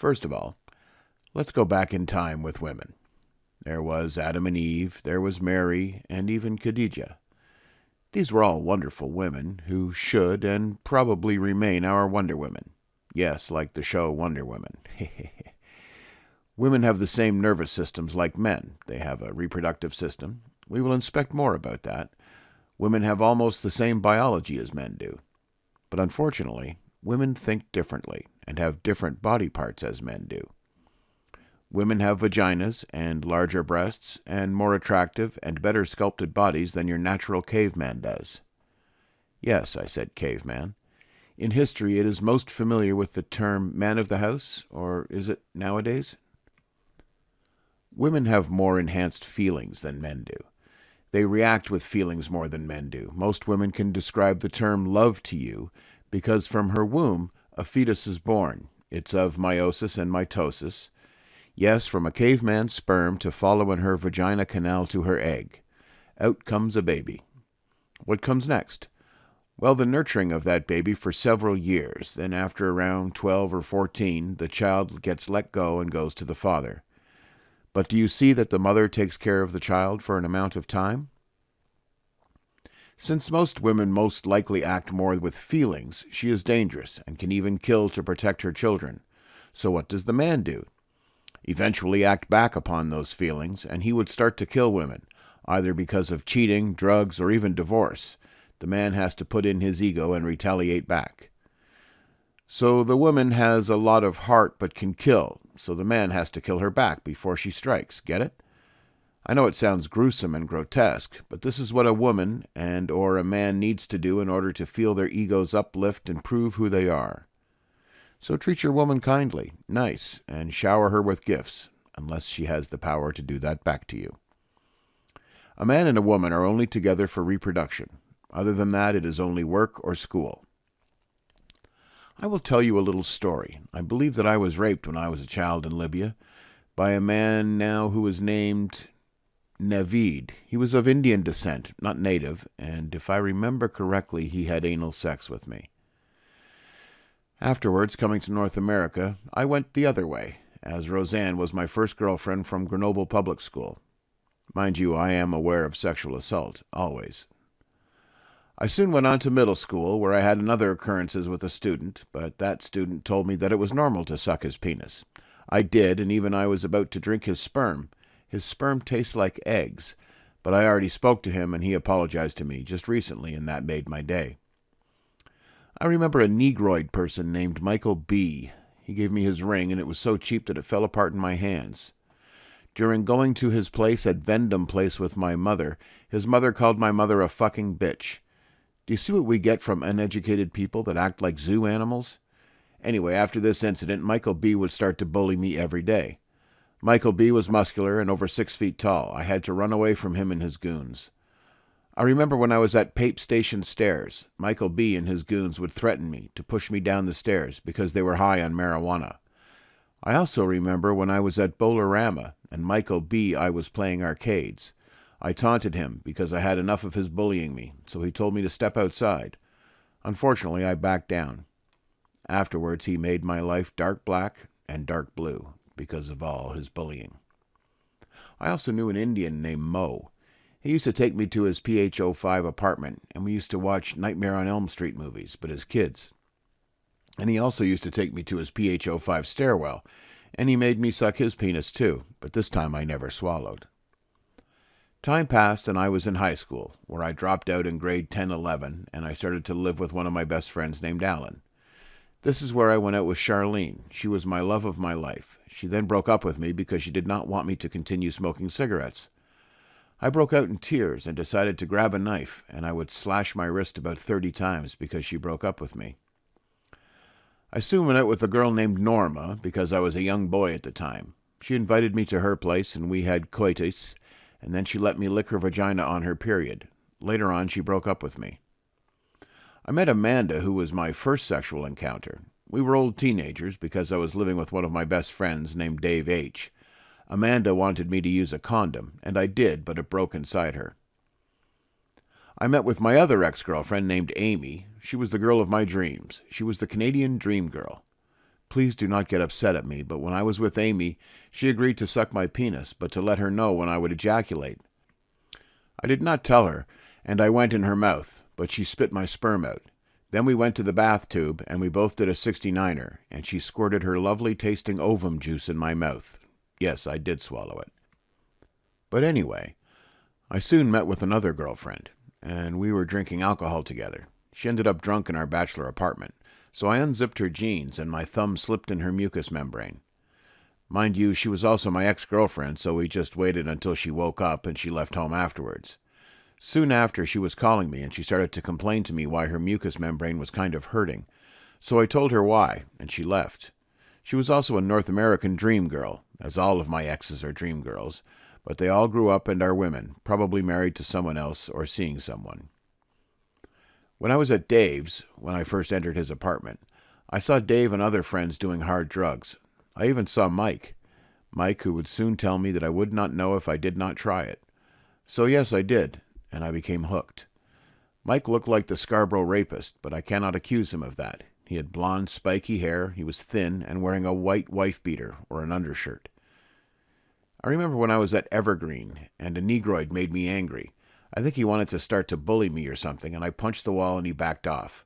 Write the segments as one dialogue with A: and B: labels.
A: First of all, let's go back in time with women. There was Adam and Eve, there was Mary, and even Khadijah. These were all wonderful women who should and probably remain our Wonder Women. Yes, like the show Wonder Woman. Women have the same nervous systems like men. They have a reproductive system. We will inspect more about that. Women have almost the same biology as men do. But unfortunately, women think differently and have different body parts as men do. Women have vaginas and larger breasts and more attractive and better sculpted bodies than your natural caveman does. Yes, I said caveman. In history, it is most familiar with the term man of the house, or is it nowadays? Women have more enhanced feelings than men do. They react with feelings more than men do. Most women can describe the term love to you because from her womb, a fetus is born. It's of meiosis and mitosis. Yes, from a caveman's sperm to follow in her vagina canal to her egg. Out comes a baby. What comes next? Well, the nurturing of that baby for several years. Then after around 12 or 14, the child gets let go and goes to the father. But do you see that the mother takes care of the child for an amount of time? Since most women most likely act more with feelings, she is dangerous and can even kill to protect her children. So what does the man do? Eventually act back upon those feelings, and he would start to kill women, either because of cheating, drugs, or even divorce. The man has to put in his ego and retaliate back. So the woman has a lot of heart but can kill, so the man has to kill her back before she strikes. Get it? I know it sounds gruesome and grotesque, but this is what a woman and or a man needs to do in order to feel their egos uplift and prove who they are. So treat your woman kindly, nice, and shower her with gifts, unless she has the power to do that back to you. A man and a woman are only together for reproduction. Other than that, it is only work or school. I will tell you a little story. I believe that I was raped when I was a child in Libya by a man now who was named Naveed. He was of Indian descent, not native, and if I remember correctly, he had anal sex with me. Afterwards, coming to North America, I went the other way, as Roseanne was my first girlfriend from Grenoble Public School. Mind you, I am aware of sexual assault, always. I soon went on to middle school, where I had another occurrences with a student, but that student told me that it was normal to suck his penis. I did, and even I was about to drink his sperm. His sperm tastes like eggs, but I already spoke to him, and he apologized to me just recently, and that made my day. I remember a Negroid person named Michael B. He gave me his ring, and it was so cheap that it fell apart in my hands. During going to his place at Vendome Place with my mother, his mother called my mother a fucking bitch. Do you see what we get from uneducated people that act like zoo animals? Anyway, after this incident, Michael B. would start to bully me every day. Michael B. was muscular and over 6 feet tall. I had to run away from him and his goons. I remember when I was at Pape Station Stairs, Michael B. and his goons would threaten me to push me down the stairs because they were high on marijuana. I also remember when I was at Bowlerama and Michael B. I was playing arcades. I taunted him because I had enough of his bullying me, so he told me to step outside. Unfortunately, I backed down. Afterwards, he made my life dark black and dark blue because of all his bullying. I also knew an Indian named Mo. He used to take me to his PH05 apartment, and we used to watch Nightmare on Elm Street movies, but as kids. And he also used to take me to his PH05 stairwell, and he made me suck his penis too, but this time I never swallowed. Time passed, and I was in high school, where I dropped out in grade 10-11, and I started to live with one of my best friends named Alan. This is where I went out with Charlene. She was my love of my life. She then broke up with me because she did not want me to continue smoking cigarettes. I broke out in tears and decided to grab a knife, and I would slash my wrist about 30 times because she broke up with me. I soon went out with a girl named Norma because I was a young boy at the time. She invited me to her place, and we had coitus, and then she let me lick her vagina on her period. Later on, she broke up with me. I met Amanda, who was my first sexual encounter. We were old teenagers because I was living with one of my best friends named Dave H. Amanda wanted me to use a condom, and I did, but it broke inside her. I met with my other ex-girlfriend named Amy. She was the girl of my dreams. She was the Canadian dream girl. Please do not get upset at me, but when I was with Amy, she agreed to suck my penis, but to let her know when I would ejaculate. I did not tell her, and I went in her mouth, but she spit my sperm out. Then we went to the bath tube, and we both did a 69er, and she squirted her lovely-tasting ovum juice in my mouth. Yes, I did swallow it. But anyway, I soon met with another girlfriend, and we were drinking alcohol together. She ended up drunk in our bachelor apartment, so I unzipped her jeans, and my thumb slipped in her mucous membrane. Mind you, she was also my ex-girlfriend, so we just waited until she woke up, and she left home afterwards. Soon after, she was calling me, and she started to complain to me why her mucous membrane was kind of hurting. So I told her why, and she left. She was also a North American dream girl, as all of my exes are dream girls, but they all grew up and are women, probably married to someone else or seeing someone. When I was at Dave's, when I first entered his apartment, I saw Dave and other friends doing hard drugs. I even saw Mike, who would soon tell me that I would not know if I did not try it. So yes, I did, and I became hooked. Mike looked like the Scarborough rapist, but I cannot accuse him of that. He had blonde, spiky hair, he was thin, and wearing a white wife-beater, or an undershirt. I remember when I was at Evergreen, and a Negroid made me angry. I think he wanted to start to bully me or something, and I punched the wall and he backed off.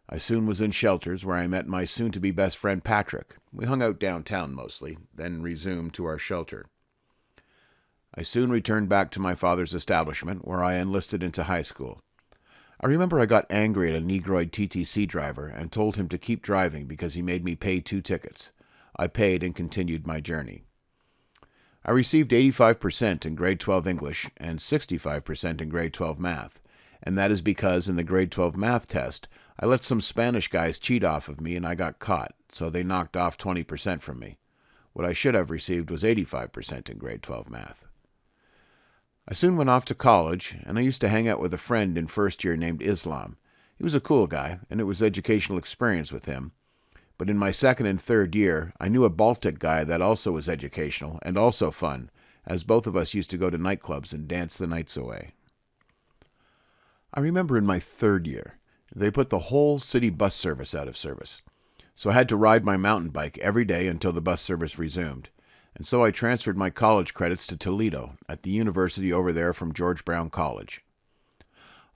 A: I soon was in shelters where I met my soon-to-be best friend Patrick. We hung out downtown mostly, then resumed to our shelter. I soon returned back to my father's establishment, where I enlisted into high school. I remember I got angry at a Negroid TTC driver and told him to keep driving because he made me pay 2 tickets. I paid and continued my journey. I received 85% in grade 12 English and 65% in grade 12 math, and that is because in the grade 12 math test, I let some Spanish guys cheat off of me and I got caught, so they knocked off 20% from me. What I should have received was 85% in grade 12 math. I soon went off to college, and I used to hang out with a friend in first year named Islam. He was a cool guy, and it was educational experience with him. But in my second and third year, I knew a Baltic guy that also was educational and also fun, as both of us used to go to nightclubs and dance the nights away. I remember in my third year, they put the whole city bus service out of service. So I had to ride my mountain bike every day until the bus service resumed. And so I transferred my college credits to Toledo, at the university over there from George Brown College.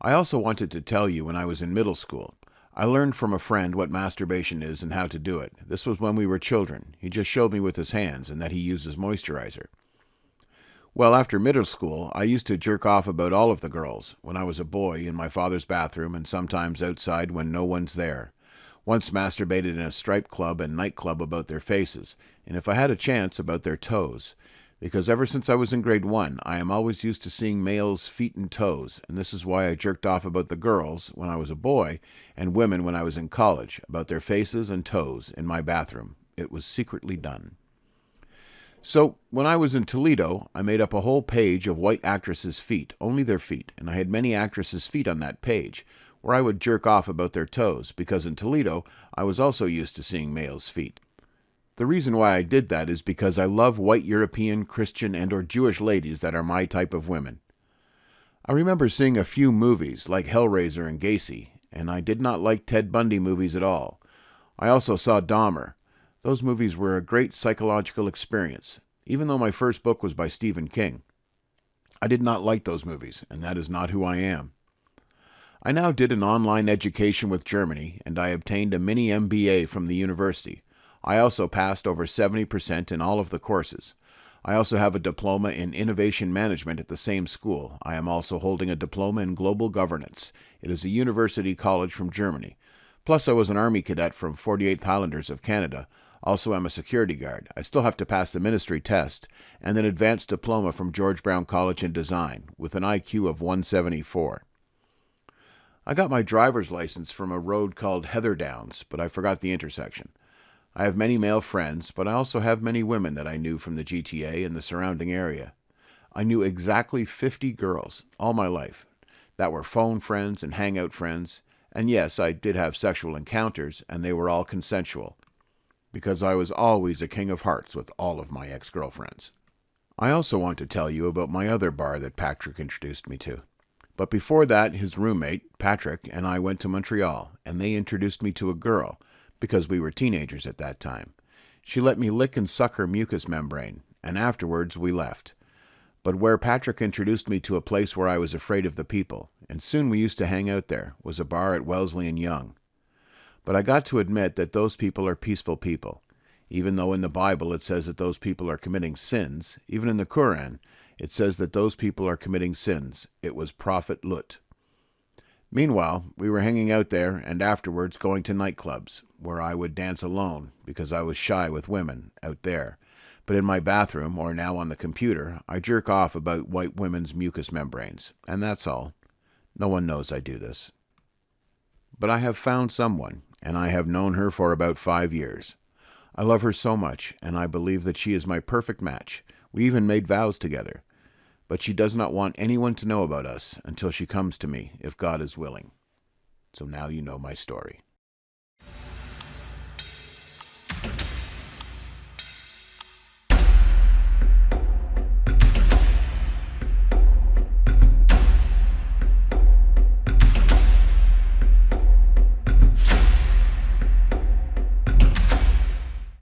A: I also wanted to tell you when I was in middle school, I learned from a friend what masturbation is and how to do it. This was when we were children. He just showed me with his hands and that he uses moisturizer. Well, after middle school, I used to jerk off about all of the girls, when I was a boy in my father's bathroom and sometimes outside when no one's there. Once masturbated in a strip club and nightclub about their faces, and if I had a chance, about their toes. Because ever since I was in grade 1, I am always used to seeing males' feet and toes, and this is why I jerked off about the girls when I was a boy, and women when I was in college, about their faces and toes in my bathroom. It was secretly done. So, when I was in Toledo, I made up a whole page of white actresses' feet, only their feet, and I had many actresses' feet on that page, where I would jerk off about their toes, because in Toledo, I was also used to seeing males' feet. The reason why I did that is because I love white European, Christian, and or Jewish ladies that are my type of women. I remember seeing a few movies, like Hellraiser and Gacy, and I did not like Ted Bundy movies at all. I also saw Dahmer. Those movies were a great psychological experience, even though my first book was by Stephen King. I did not like those movies, and that is not who I am. I now did an online education with Germany, and I obtained a mini MBA from the university. I also passed over 70% in all of the courses. I also have a diploma in innovation management at the same school. I am also holding a diploma in global governance. It is a university college from Germany. Plus, I was an Army cadet from 48th Highlanders of Canada. Also, I'm a security guard. I still have to pass the ministry test, and an advanced diploma from George Brown College in design, with an IQ of 174. I got my driver's license from a road called Heatherdowns, but I forgot the intersection. I have many male friends, but I also have many women that I knew from the GTA and the surrounding area. I knew exactly 50 girls all my life that were phone friends and hangout friends, and yes, I did have sexual encounters, and they were all consensual, because I was always a king of hearts with all of my ex-girlfriends. I also want to tell you about my other bar that Patrick introduced me to. But before that, his roommate, Patrick, and I went to Montreal, and they introduced me to a girl, because we were teenagers at that time. She let me lick and suck her mucous membrane, and afterwards we left. But where Patrick introduced me to a place where I was afraid of the people, and soon we used to hang out there, was a bar at Wellesley and Yonge. But I got to admit that those people are peaceful people. Even though in the Bible it says that those people are committing sins, even in the Quran, it says that those people are committing sins. It was Prophet Lut. Meanwhile, we were hanging out there and afterwards going to nightclubs, where I would dance alone because I was shy with women out there. But in my bathroom, or now on the computer, I jerk off about white women's mucous membranes, and that's all. No one knows I do this. But I have found someone, and I have known her for about 5 years. I love her so much, and I believe that she is my perfect match. We even made vows together. But she does not want anyone to know about us until she comes to me, if God is willing. So now you know my story.